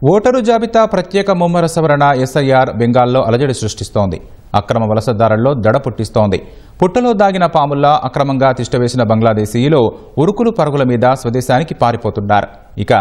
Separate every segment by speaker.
Speaker 1: Voter జాబితా ప్రత్యేక ముమ్మర సవరణ ఎస్ఐఆర్ బెంగాల్లో అలజడి సృష్టిస్తోంది. అక్రమ వలసదారుల్లో దడ పుట్టిస్తోంది. పుట్టలో దాగిన పాముల్లా అక్రమంగా తిష్టవేసిన బంగ్లాదేశీయులు ఉరుకులు పరుగుల మీద స్వదేశానికి పారిపోతున్నారు. ఇక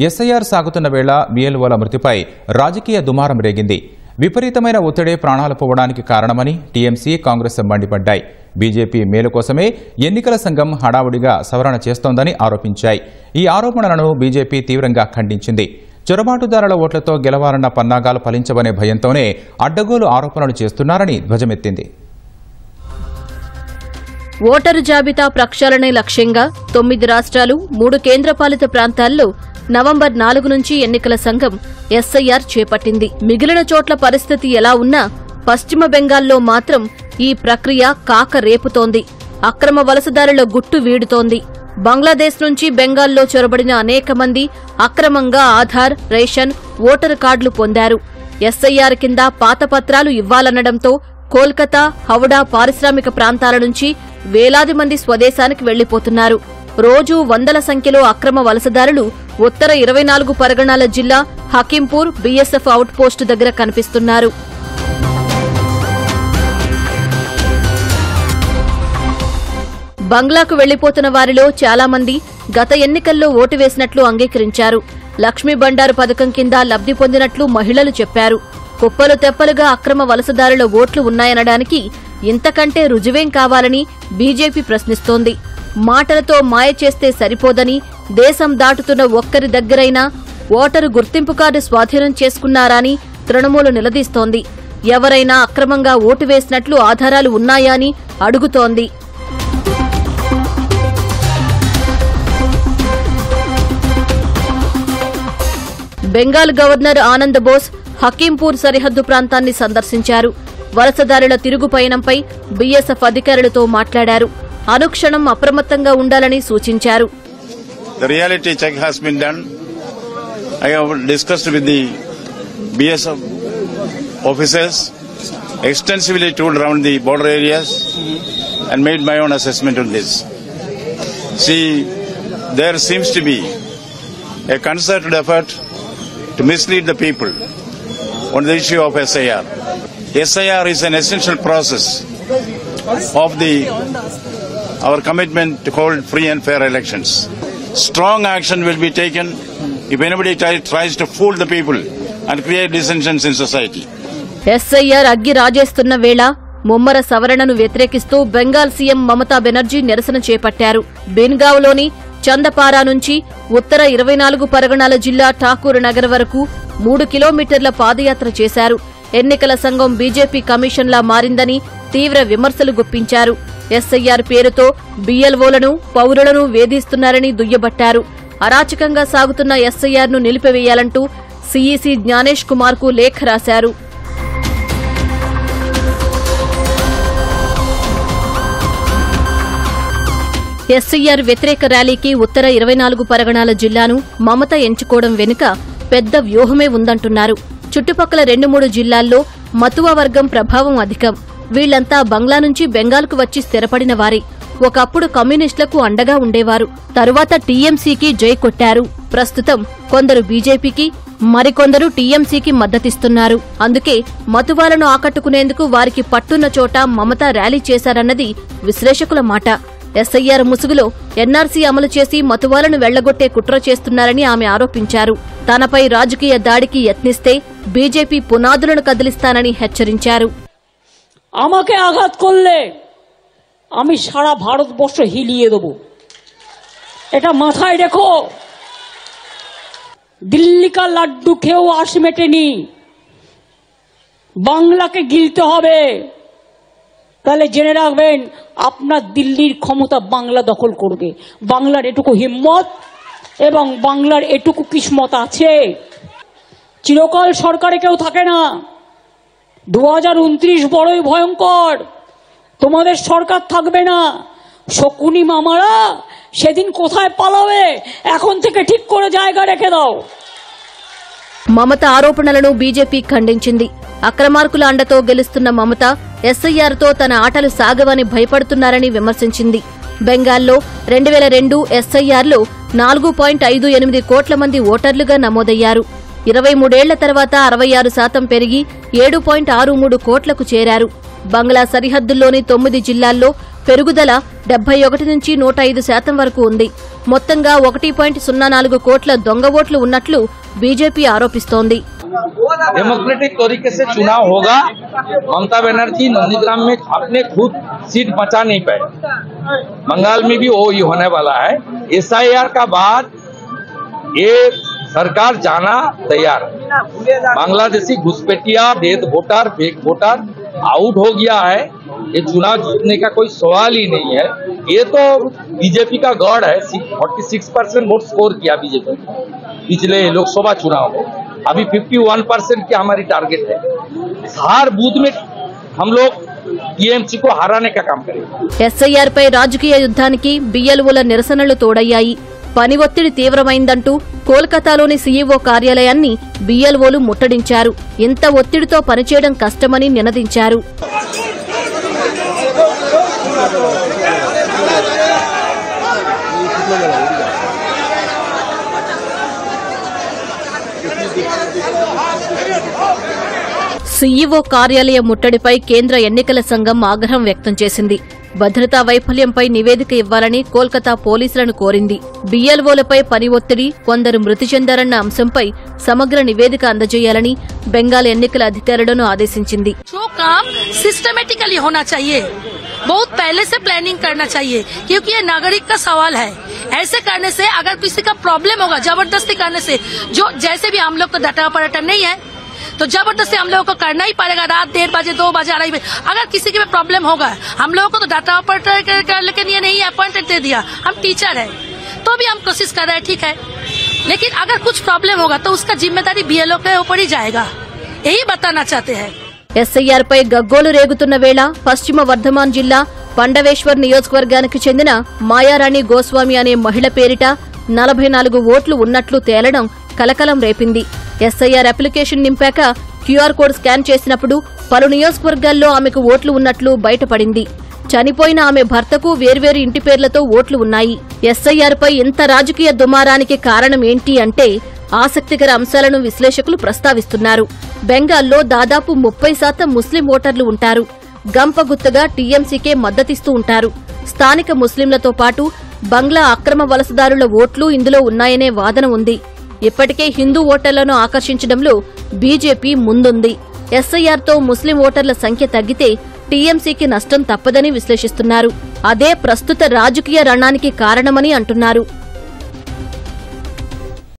Speaker 1: ఎస్ఐఆర్ సాగుతున్న వేళ బిఎల్ఓల మృతిపై రాజకీయ దుమారం రేగింది. విపరీతమైన ఒత్తిడే ప్రాణాలు పోవడానికి కారణమని టీఎంసీ, కాంగ్రెస్ మండిపడ్డాయి. బీజేపీ మేలు కోసమే ఎన్నికల సంఘం హడావుడిగా సవరణ చేస్తోందని ఆరోపించాయి. ఈ ఆరోపణలను బీజేపీ తీవ్రంగా ఖండించింది. చొరబాటుదారుల ఓట్లతో గెలవాలన్న పన్నాగాలు ఫలించవనే భయంతోనే అడ్డగోలు ఆరోపణలు చేస్తున్నారని ధ్వజమెత్తింది.
Speaker 2: ఓటరు జాబితా ప్రక్షాళనే లక్ష్యంగా 9 రాష్ట్రాలు, 3 కేంద్రపాలిత ప్రాంతాల్లో నవంబర్ 4 నుంచి ఎన్నికల సంఘం ఎస్ఐఆర్ చేపట్టింది. మిగిలిన చోట్ల పరిస్థితి ఎలా ఉన్నా పశ్చిమ బెంగాల్లో మాత్రం ఈ ప్రక్రియ కాక రేపుతోంది. అక్రమ వలసదారుల గుట్టు వీడుతోంది. బంగ్లాదేశ్ నుంచి బెంగాల్లో చొరబడిన అనేక మంది అక్రమంగా ఆధార్, రేషన్, ఓటరు కార్డులు పొందారు. ఎస్ఐఆర్ కింద పాత పత్రాలు ఇవ్వాలనడంతో కోల్కతా, హౌడా పారిశ్రామిక ప్రాంతాల నుంచి వేలాది మంది స్వదేశానికి వెళ్లిపోతున్నారు. రోజూ వందల సంఖ్యలో అక్రమ వలసదారులు ఉత్తర 24 పరగణాల జిల్లా హకీంపూర్ బీఎస్ఎఫ్ అవుట్ పోస్టు దగ్గర కనిపిస్తున్నారు. బంగ్లాకు వెళ్లిపోతున్న వారిలో చాలా మంది గత ఎన్నికల్లో ఓటు వేసినట్లు అంగీకరించారు. లక్ష్మీ బండారు పథకం కింద లబ్ధి పొందినట్లు మహిళలు చెప్పారు. కుప్పలు తెప్పలుగా అక్రమ వలసదారుల ఓట్లు ఉన్నాయనడానికి ఇంతకంటే రుజువేం కావాలని బీజేపీ ప్రశ్నిస్తోంది. మాటలతో మాయ చేస్తే సరిపోదని దేశం దాటుతున్న ఒక్కరి దగ్గరైనా ఓటరు గుర్తింపు కార్డు స్వాధీనం చేసుకున్నారా అని తృణమూలు నిలదీస్తోంది. ఎవరైనా అక్రమంగా ఓటు వేసినట్లు ఆధారాలు ఉన్నాయా అని అడుగుతోంది. బెంగాల్ గవర్నర్ ఆనంద్ బోస్ హకీంపూర్ సరిహద్దు ప్రాంతాన్ని సందర్శించారు. వలసదారుల తిరుగుపయనంపై బీఎస్ఎఫ్ అధికారులతో మాట్లాడారు. అనుక్షణం అప్రమత్తంగా ఉండాలని సూచించారు.
Speaker 3: The reality check has been done. I have discussed with the BSF officers, extensively toured around the border areas and made my own assessment on this. See, there seems to be a concerted effort to mislead the people on the issue of SIR. SIR is an essential process of our commitment to hold free and fair elections. Strong action will be taken if anybody tries to fool the people and create dissensions in society.
Speaker 2: SIR అగ్గి రాజేస్తున్న వేళ ముమ్మర సవరణను వ్యతిరేకిస్తూ Bengal CM Mamata Banerjee నిరసన చేపట్టారు. బెన్గావ్లోని చందపారా నుంచి ఉత్తర 24 పరగణాల జిల్లా ఠాకూర్ నగర్ వరకు 3 కిలోమీటర్ల పాదయాత్ర చేశారు. ఎన్నికల సంఘం బీజేపీ కమిషన్లా మారిందని తీవ్ర విమర్శలు గుప్పించారు. ఎస్ఐఆర్ పేరుతో బీఎల్ఓలను, పౌరులను వేధిస్తున్నారని దుయ్యబట్టారు. అరాచకంగా సాగుతున్న ఎస్ఐఆర్ను నిలిపివేయాలంటూ సీఈసీ జ్ఞానేష్ కుమార్కు లేఖ రాశారు. ఎస్ఐఆర్ వ్యతిరేక ర్యాలీకి ఉత్తర 24 పరగణాల జిల్లాను మమత ఎంచుకోవడం వెనుక పెద్ద వ్యూహమే ఉందంటున్నారు. చుట్టుపక్కల 2-3 జిల్లాల్లో మతువా వర్గం ప్రభావం అధికం. వీళ్లంతా బంగ్లా నుంచి బెంగాల్కు వచ్చి స్థిరపడిన వారే. ఒకప్పుడు కమ్యూనిస్టులకు అండగా ఉండేవారు. తరువాత టీఎంసీకి జై కొట్టారు. ప్రస్తుతం కొందరు బీజేపీకి, మరికొందరు టీఎంసీకి మద్దతిస్తున్నారు. అందుకే మతువాలను ఆకట్టుకునేందుకు వారికి పట్టున్న చోట మమత ర్యాలీ చేశారన్నది విశ్లేషకుల మాట. ఎస్ఐఆర్ ముసుగులో ఎన్ఆర్సీ అమలు చేసి మతువాలను వెళ్లగొట్టే కుట్ర చేస్తున్నారని ఆమె ఆరోపించారు. తనపై రాజకీయ దాడికి యత్నిస్తే బీజేపీ పునాదులను కదిలిస్తానని హెచ్చరించారు.
Speaker 4: আমাকে আঘাত করলে আমি সারা ভারতবর্ষ হিলিয়ে দেব, এটা মাথায় রেখো। দিল্লি কা লাড্ডু খেয়েও আশ মেটেনি, বাংলাকে গিলতে হবে। তাহলে জেনে রাখবেন আপনার দিল্লির ক্ষমতা বাংলা দখল করবে। বাংলার এটুকু হিম্মত এবং বাংলার এটুকু কিসমত আছে। চিরকাল সরকারে কেউ থাকে না। 2029 বড়ই ভয়ঙ্কর, তোমাদের সরকার থাকবে না। শকুনি মামারা সেদিন কোথায় পালাবে, এখন থেকে ঠিক করে জায়গা রেখে দাও।
Speaker 2: మమత ఆరోపణలను బీజేపీ ఖండించింది. అక్రమార్కుల అండతో గెలుస్తున్న మమత ఎస్ఐఆర్తో తన ఆటలు సాగవని భయపడుతున్నారని విమర్శించింది. బెంగాల్లో 2002 ఎస్ఐఆర్లో 4.58 కోట్ల మంది ఓటర్లుగా నమోదయ్యారు. 23 ఏళ్ల తర్వాత 66% పెరిగి 7.63 కోట్లకు చేరారు. బంగ్లా సరిహద్దుల్లోని 9 జిల్లాల్లో పెరుగుదల 71 నుంచి 105% వరకు ఉంది. మొత్తంగా 1.04 కోట్ల దొంగ ఓట్లు ఉన్నట్లు బీజేపీ ఆరోపిస్తోంది.
Speaker 5: डेमोक्रेटिक तरीके से चुनाव होगा। ममता बनर्जी नंदीग्राम में अपने खुद सीट बचा नहीं पाए, बंगाल में भी वो ही होने वाला है। SIR का बाद ये सरकार जाना तैयार है। बांग्लादेशी घुसपैठिया वेद वोटर फेक वोटर आउट हो गया है। ये चुनाव जीतने का कोई सवाल ही नहीं है। ये तो बीजेपी का गढ़ है। 46% वोट स्कोर किया बीजेपी पिछले लोकसभा चुनाव में। अभी 51% की हमारी टारगेट है। हर बूथ में हम लोग टीएमसी को हराने का काम करेंगे।
Speaker 2: SIR పై రాజకీయ యుద్ధానికి BLOల నిరసనలు తోడయ్యాయి. పని ఒత్తిడి తీవ్రమైందంటూ కోల్కతాలోని CEO కార్యాలయాన్ని BLOలు ముట్టడించారు. ఇంత ఒత్తిడితో పనిచేయడం కష్టమని నినదించారు. CEO కార్యాలయ ముట్టడిపై కేంద్ర ఎన్నికల సంఘం ఆగ్రహం వ్యక్తం చేసింది. భద్రతా వైఫల్యంపై నివేదిక ఇవ్వాలని కోల్కతా పోలీసులను కోరింది. BLOలపై పని ఒత్తిడి, కొందరు మృతి చెందారన్న అంశంపై సమగ్ర నివేదిక అందజేయాలని బెంగాల్ ఎన్నికల అధికారులను ఆదేశించింది.
Speaker 6: जो काम सिस्टमेटिकली होना चाहिए, बहुत पहले से प्लानिंग करना चाहिए, क्योंकि ये नागरिक का सवाल है। ऐसे करने से अगर किसी का प्रॉब्लम होगा, जबरदस्ती करने से, जो जैसे भी हम लोग को डाटा ऑपरेटर नहीं है तो जबरदस्ती हम लोगों को करना ही पड़ेगा। रात 1:30 बजे 2 बजे 2:30 बजे अगर किसी के प्रॉब्लम होगा, हम लोगों को तो डाटा ऑपरेटर लेकिन ये नहीं अपॉइंटेड दे दिया, हम टीचर है तो भी हम कोशिश कर रहे हैं, ठीक है। लेकिन अगर कुछ प्रॉब्लम होगा तो उसका जिम्मेदारी BLO के ऊपर ही जाएगा, यही बताना चाहते हैं।
Speaker 2: SIR పై గగ్గోలు రేగుతున్న వేళ పశ్చిమ వర్ధమాన్ జిల్లా పండవేశ్వర్ నియోజకవర్గానికి చెందిన మాయారాణి గోస్వామి అనే మహిళ పేరిట 44 ఓట్లు ఉన్నట్లు తేలడం కలకలం రేపింది. SIR అప్లికేషన్ నింపాక QR కోడ్ స్కాన్ చేసినప్పుడు పలు నియోజకవర్గాల్లో ఆమెకు ఓట్లు ఉన్నట్లు బయటపడింది. చనిపోయిన ఆమె భర్తకు వేర్వేరు ఇంటి పేర్లతో ఓట్లు ఉన్నాయి. SIR పై ఇంత రాజకీయ దుమారానికి కారణం ఏంటి అంటే ఆసక్తికర అంశాలను విశ్లేషకులు ప్రస్తావిస్తున్నారు. బెంగాల్లో దాదాపు 30% ముస్లిం ఓటర్లు ఉంటారు. గంపగుత్తగా TMCకే మద్దతిస్తూ ఉంటారు. స్థానిక ముస్లింలతో పాటు బంగ్లా అక్రమ వలసదారుల ఓట్లు ఇందులో ఉన్నాయనే వాదన ఉంది. ఇప్పటికే హిందూ ఓటర్లను ఆకర్షించడంలో బీజేపీ ముందుంది. SIRతో ముస్లిం ఓటర్ల సంఖ్య తగ్గితే TMCకి నష్టం తప్పదని విశ్లేషిస్తున్నారు. అదే ప్రస్తుత రాజకీయ రణానికి కారణమని అంటున్నారు.